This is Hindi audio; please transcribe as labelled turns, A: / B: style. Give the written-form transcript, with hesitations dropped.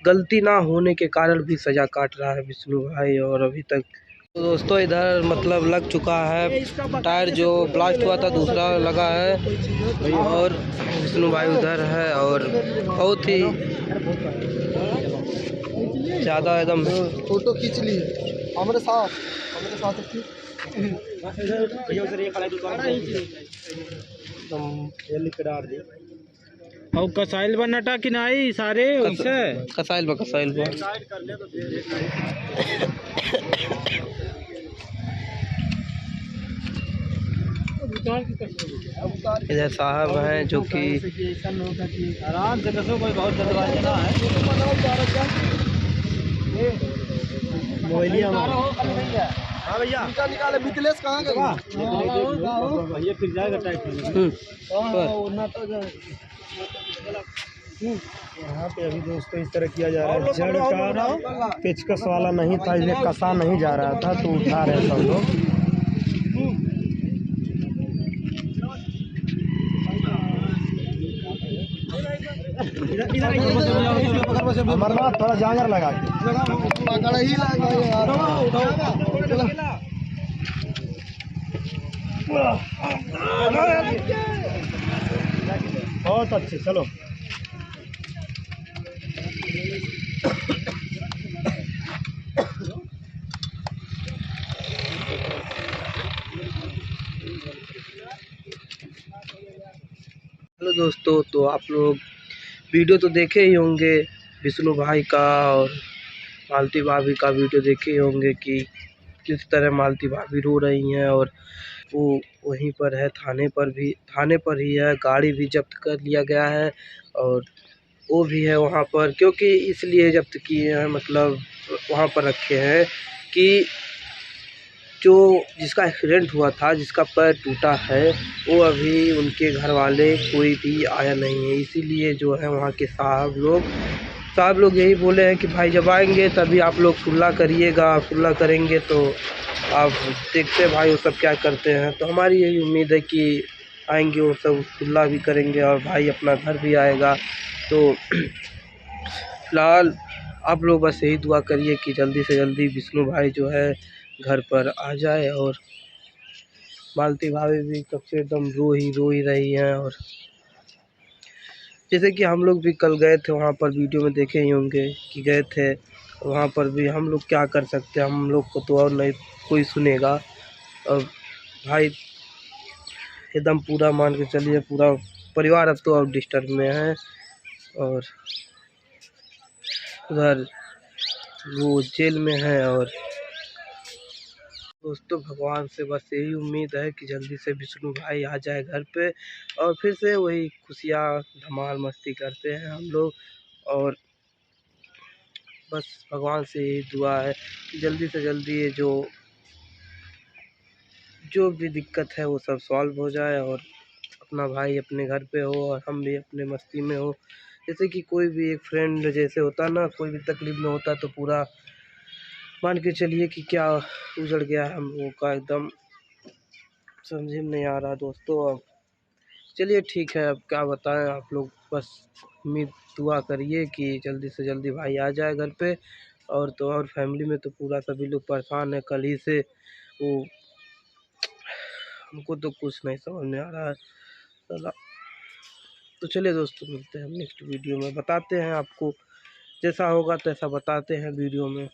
A: गलती ना होने के कारण भी सज़ा काट रहा है विष्णु भाई। और अभी तक तो दोस्तों इधर मतलब लग चुका है टायर, जो ब्लास्ट हुआ था दूसरा लगा है और विष्णु भाई उधर है और बहुत ही ज़्यादा एकदम
B: फोटो खींच ली हमारे साथ
C: और कसाइल बनटा कि नहीं सारे
A: कसाइल बा इधर साहब हैं जो कि
C: आराम से कसो, कोई बहुत जल्दबाजी ना है। हाँ भैया
B: निकाले मिथिलेश कहाँ गया?
C: भैया फिर जाएगा टाइट। यहाँ पे अभी दोस्तों इस तरह किया जा रहा है, जड़ का पेचकस वाला नहीं था, इसलिए कसा नहीं जा रहा था तो उठा रहे सब लोग। अमरनाथ थोड़ा जांगर लगा के
B: पकड़ ही लगा यार।
C: बहुत अच्छे, चलो।
A: हेलो दोस्तों, तो आप लोग वीडियो तो देखे ही होंगे विष्णु भाई का और मालती भाभी का वीडियो देखे ही होंगे कि किस तरह मालती भाभी रो रही हैं। और वो वहीं पर है, थाने पर ही है, गाड़ी भी जब्त कर लिया गया है और वो भी है वहाँ पर। क्योंकि इसलिए जब्त किए हैं, मतलब वहाँ पर रखे हैं कि जो जिसका एक्सीडेंट हुआ था, जिसका पैर टूटा है, वो अभी उनके घर वाले कोई भी आया नहीं है। इसीलिए जो है वहाँ के साहब लोग यही बोले हैं कि भाई जब आएंगे तभी आप लोग सुलह करिएगा, सुलह करेंगे तो आप देखते हैं भाई वो सब क्या करते हैं। तो हमारी यही उम्मीद है कि आएंगे वो सब, सुलह भी करेंगे और भाई अपना घर भी आएगा। तो फिलहाल आप लोग बस यही दुआ करिए कि जल्दी से जल्दी विष्णु भाई जो है घर पर आ जाए। और मालती भाभी भी कब से एकदम रो ही रही हैं। और जैसे कि हम लोग भी कल गए थे वहाँ पर, वीडियो में देखे ही होंगे कि गए थे वहाँ पर भी। हम लोग क्या कर सकते हैं, हम लोग को तो और नहीं कोई सुनेगा। और भाई एकदम पूरा मान के चलिए, पूरा परिवार अब तो और डिस्टर्ब में है। और उधर वो जेल में है। और दोस्तों भगवान से बस यही उम्मीद है कि जल्दी से विष्णु भाई आ जाए घर पे और फिर से वही खुशियाँ धमाल मस्ती करते हैं हम लोग। और बस भगवान से यही दुआ है कि जल्दी से जल्दी ये जो भी दिक्कत है वो सब सॉल्व हो जाए और अपना भाई अपने घर पे हो और हम भी अपने मस्ती में हो। जैसे कि कोई भी एक फ्रेंड जैसे होता ना, कोई भी तकलीफ में होता तो पूरा मान के चलिए कि क्या उजड़ गया हम लोगों का, एकदम समझ में नहीं आ रहा दोस्तों। अब चलिए ठीक है, अब क्या बताएं आप लोग, बस उम्मीद दुआ करिए कि जल्दी से जल्दी भाई आ जाए घर पे। और तो और फैमिली में तो पूरा सभी लोग परेशान है कल ही से। वो हमको तो कुछ नहीं समझ में आ रहा है साला। तो चलिए दोस्तों, मिलते हैं हम नेक्स्ट वीडियो में, बताते हैं आपको, जैसा होगा तैसा बताते हैं वीडियो में।